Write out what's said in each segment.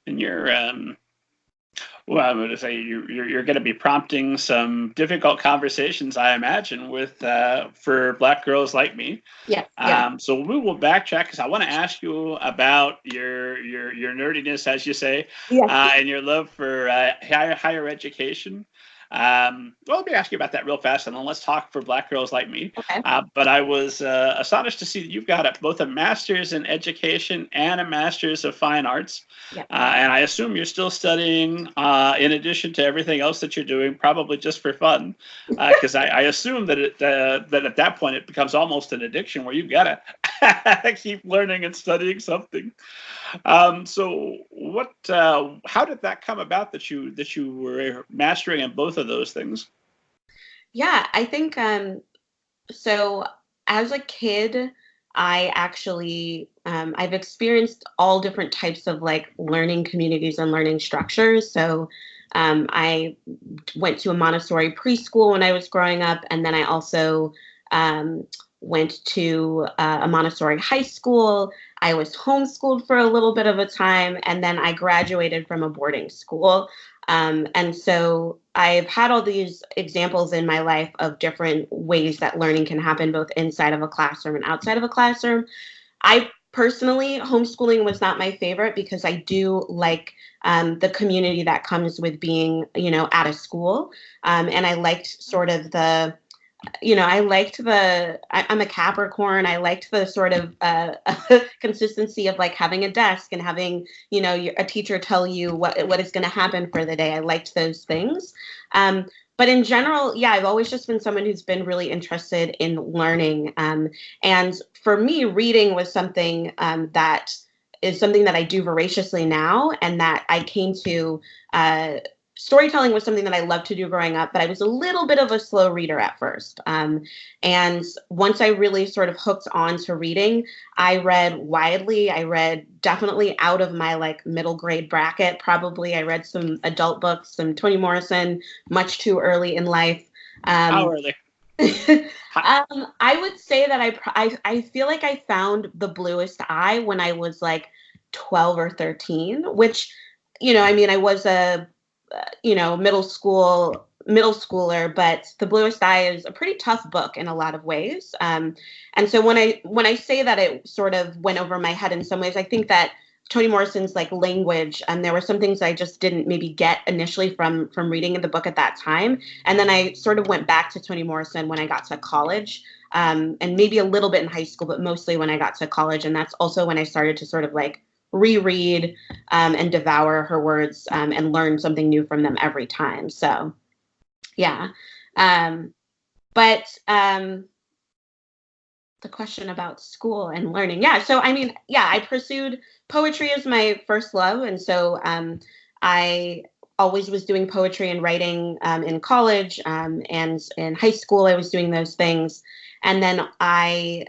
And well, I'm going to say you're going to be prompting some difficult conversations, I imagine, with for Black girls like me. Yeah, yeah. So we will backtrack because I want to ask you about your nerdiness, as you say, Yeah. and your love for higher education. Well, let me ask you about that real fast, and then let's talk for Black girls like me. Okay. But I was astonished to see that you've got both a master's in education and a master's of fine arts. Yeah. And I assume you're still studying in addition to everything else that you're doing, probably just for fun, because I assume that that at that point it becomes almost an addiction where you've got to keep learning and studying something. So how did that come about that you were mastering in both of those things? Yeah, I think so as a kid, I actually I've experienced all different types of like learning communities and learning structures. So I went to a Montessori preschool when I was growing up, and then I also um, went to a Montessori high school. I was homeschooled for a little bit of a time, and then I graduated from a boarding school. And so I've had all these examples in my life of different ways that learning can happen both inside of a classroom and outside of a classroom. I personally, homeschooling was not my favorite because I do like the community that comes with being, at a school. And I liked sort of I liked I'm a Capricorn. I liked the sort of consistency of like having a desk and having, a teacher tell you what is going to happen for the day. I liked those things. But in general, yeah, I've always just been someone who's been really interested in learning. And for me, reading was something that is something that I do voraciously now, and that I came to. Storytelling was something that I loved to do growing up, but I was a little bit of a slow reader at first. And once I really sort of hooked on to reading, I read widely. I read definitely out of my like middle grade bracket. Probably I read some adult books, some Toni Morrison, much too early in life. How Um, early? I would say that I feel like I found The Bluest Eye when I was like 12 or 13, which, I mean, I was a middle schooler, but The Bluest Eye is a pretty tough book in a lot of ways. And so when I say that it sort of went over my head in some ways, I think that Toni Morrison's like language, and there were some things I just didn't maybe get initially from reading the book at that time. And then I sort of went back to Toni Morrison when I got to college, and maybe a little bit in high school, but mostly when I got to college. And that's also when I started to sort of like reread and devour her words and learn something new from them every time. So, yeah. But the question about school and learning. Yeah. So, I mean, yeah, I pursued poetry as my first love. And so I always was doing poetry and writing in college, and in high school, I was doing those things. And then I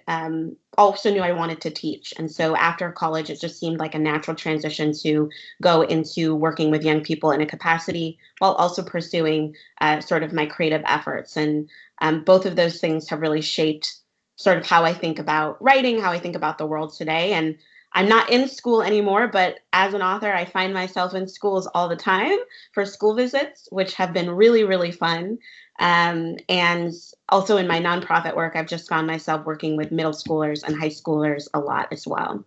also knew I wanted to teach. And so after college, it just seemed like a natural transition to go into working with young people in a capacity while also pursuing sort of my creative efforts. And both of those things have really shaped sort of how I think about writing, how I think about the world today. And I'm not in school anymore, but as an author, I find myself in schools all the time for school visits, which have been really, really fun. And also in my nonprofit work, I've just found myself working with middle schoolers and high schoolers a lot as well.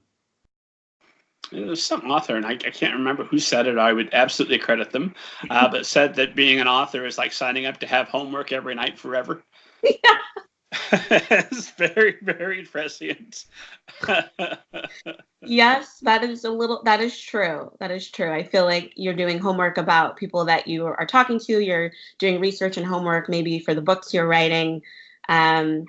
There's some author, and I can't remember who said it. I would absolutely credit them, but said that being an author is like signing up to have homework every night forever. Yeah. It's very, very prescient. Yes, that is true. That is true. I feel like you're doing homework about people that you are talking to. You're doing research and homework maybe for the books you're writing. Um,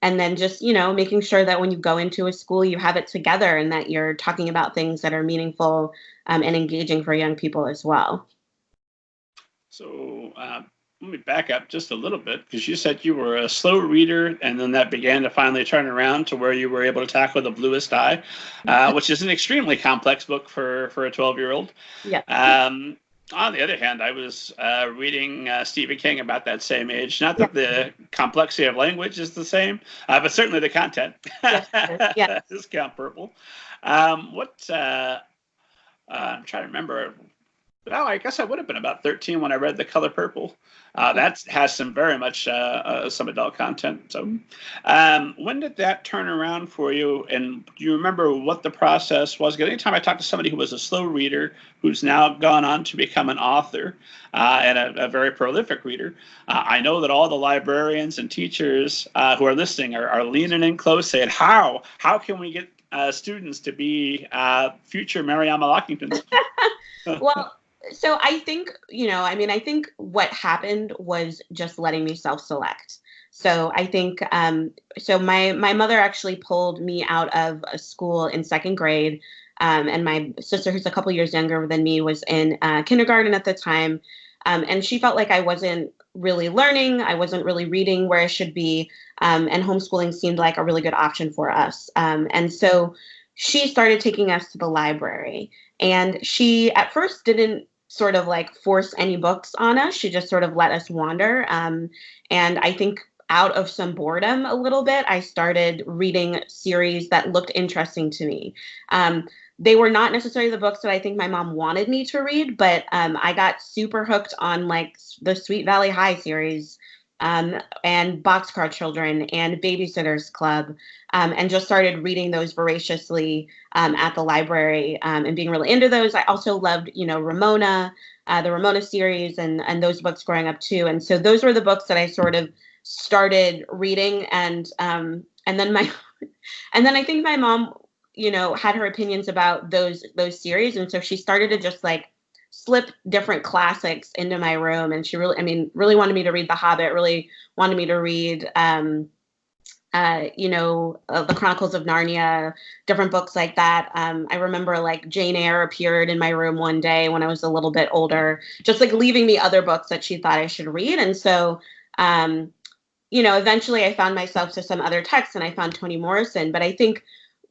and then just, making sure that when you go into a school, you have it together and that you're talking about things that are meaningful and engaging for young people as well. So let me back up just a little bit, because you said you were a slow reader, and then that began to finally turn around to where you were able to tackle The Bluest Eye, which is an extremely complex book for a 12-year-old. Yeah. On the other hand, I was reading Stephen King about that same age. Not that the complexity of language is the same, but certainly the content Yes. is comparable. What I'm trying to remember. Well, I guess I would have been about 13 when I read The Color Purple. That has some very much some adult content. So, when did that turn around for you? And do you remember what the process was? Because anytime I talk to somebody who was a slow reader, who's now gone on to become an author and a very prolific reader, I know that all the librarians and teachers who are listening are leaning in close, saying, "How can we get students to be future Mariama Lockingtons?" Well, so I think, I think what happened was just letting me self-select. So I think, so my mother actually pulled me out of a school in second grade. And my sister, who's a couple years younger than me, was in kindergarten at the time. And she felt like I wasn't really learning. I wasn't really reading where I should be. And homeschooling seemed like a really good option for us. And so she started taking us to the library. And she at first didn't sort of like force any books on us. She just sort of let us wander. And I think out of some boredom a little bit, I started reading series that looked interesting to me. They were not necessarily the books that I think my mom wanted me to read, but I got super hooked on like the Sweet Valley High series, and Boxcar Children and Babysitter's Club, and just started reading those voraciously at the library and being really into those. I also loved, Ramona, the Ramona series and those books growing up too. And so those were the books that I sort of started reading. And then and then I think my mom, had her opinions about those series. And so she started to just like slip different classics into my room. And she really wanted me to read The Hobbit, really wanted me to read, The Chronicles of Narnia, different books like that. I remember like Jane Eyre appeared in my room one day when I was a little bit older, just like leaving me other books that she thought I should read. And so, eventually I found myself to some other texts and I found Toni Morrison. But I think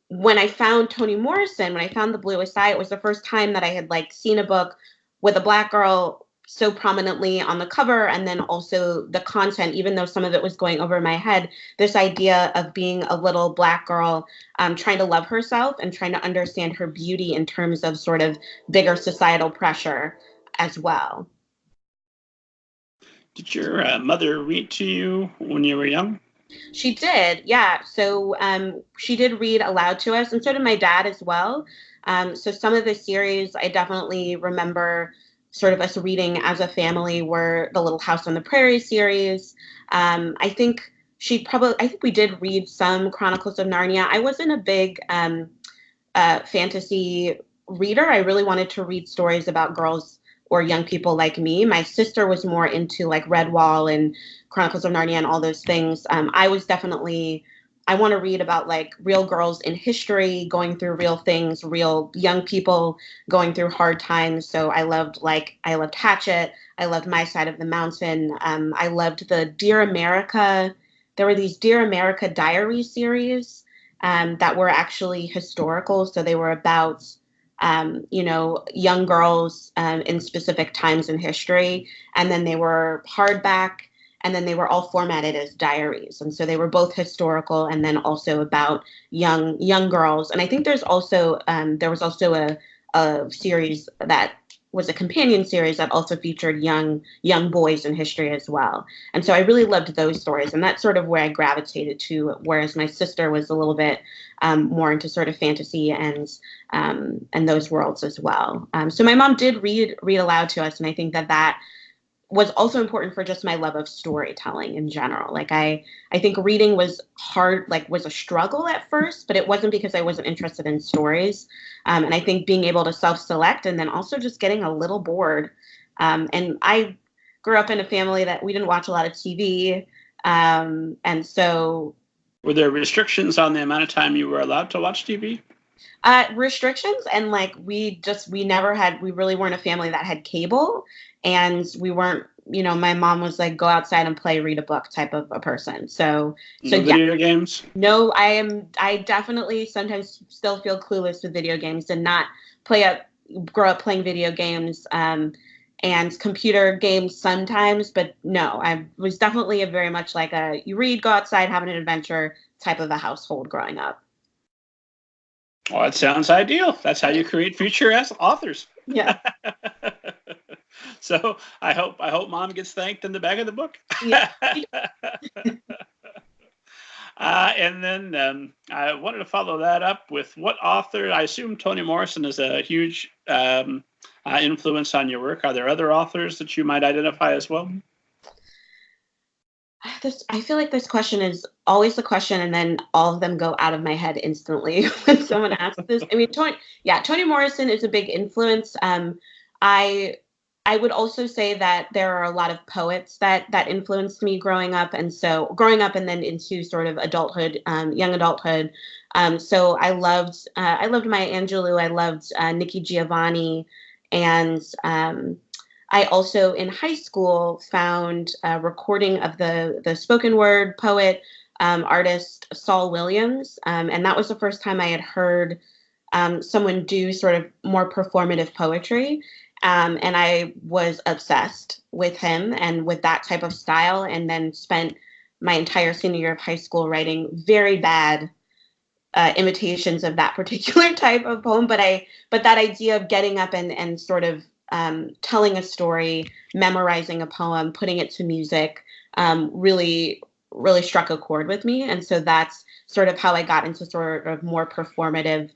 when I found Toni Morrison, when I found The Bluest Eye, it was the first time that I had like seen a book with a Black girl so prominently on the cover, and then also the content, even though some of it was going over my head, this idea of being a little Black girl trying to love herself and trying to understand her beauty in terms of sort of bigger societal pressure as well. Did your mother read to you when you were young? She did, yeah. So she did read aloud to us, and so did my dad as well. So some of the series I definitely remember sort of us reading as a family were the Little House on the Prairie series. I think we did read some Chronicles of Narnia. I wasn't a big fantasy reader. I really wanted to read stories about girls or young people like me. My sister was more into like Redwall and Chronicles of Narnia and all those things. I want to read about like real girls in history going through real things, real young people going through hard times. So I loved Hatchet. I loved My Side of the Mountain. I loved the Dear America. There were these Dear America diary series that were actually historical. So they were about young girls in specific times in history. And then they were hardback, and then they were all formatted as diaries. And so they were both historical and then also about young girls. And I think there was also a series that was a companion series that also featured young boys in history as well. And so I really loved those stories. And that's sort of where I gravitated to, whereas my sister was a little bit more into sort of fantasy and those worlds as well. So my mom did read aloud to us. And I think that was also important for just my love of storytelling in general. Like I think reading was hard, like was a struggle at first, but it wasn't because I wasn't interested in stories. And I think being able to self-select and then also just getting a little bored. And I grew up in a family that we didn't watch a lot of TV. And so. Were there restrictions on the amount of time you were allowed to watch TV? Restrictions, and like we really weren't a family that had cable, and we weren't, my mom was like, go outside and play, read a book type of a person. So video games? No, I definitely sometimes still feel clueless with video games and not grow up playing video games and computer games sometimes, but no, I was definitely a very much like you read, go outside, have an adventure type of a household growing up. Well, it sounds ideal. That's how you create future authors. Yeah. So I hope Mom gets thanked in the back of the book. Yeah. And then I wanted to follow that up with what author. I assume Toni Morrison is a huge influence on your work. Are there other authors that you might identify as well? I feel like this question is always the question, and then all of them go out of my head instantly when someone asks this. I mean, Toni Morrison is a big influence. I would also say that there are a lot of poets that influenced me growing up, and then into sort of adulthood, young adulthood. So I loved Maya Angelou. I loved Nikki Giovanni, and I also in high school found a recording of the spoken word poet artist Saul Williams, and that was the first time I had heard someone do sort of more performative poetry. And I was obsessed with him and with that type of style, and then spent my entire senior year of high school writing very bad imitations of that particular type of poem. But that idea of getting up and sort of telling a story, memorizing a poem, putting it to music, really, really struck a chord with me. And so that's sort of how I got into sort of more performative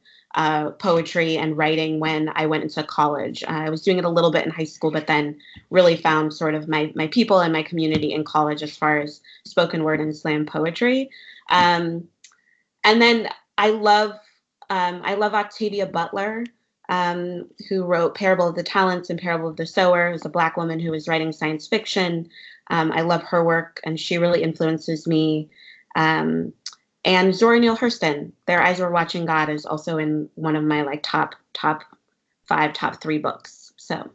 poetry and writing when I went into college. I was doing it a little bit in high school, but then really found sort of my people and my community in college as far as spoken word and slam poetry. And then I love Octavia Butler, who wrote Parable of the Talents and Parable of the Sower. Is a Black woman who is writing science fiction. I love her work, and she really influences me. And Zora Neale Hurston, Their Eyes Were Watching God, is also in one of my like top 5, top 3 books. So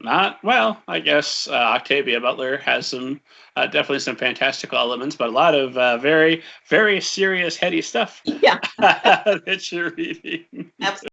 not well. I guess Octavia Butler has some definitely some fantastical elements, but a lot of very, very serious, heady stuff. Yeah, that you're reading. Absolutely.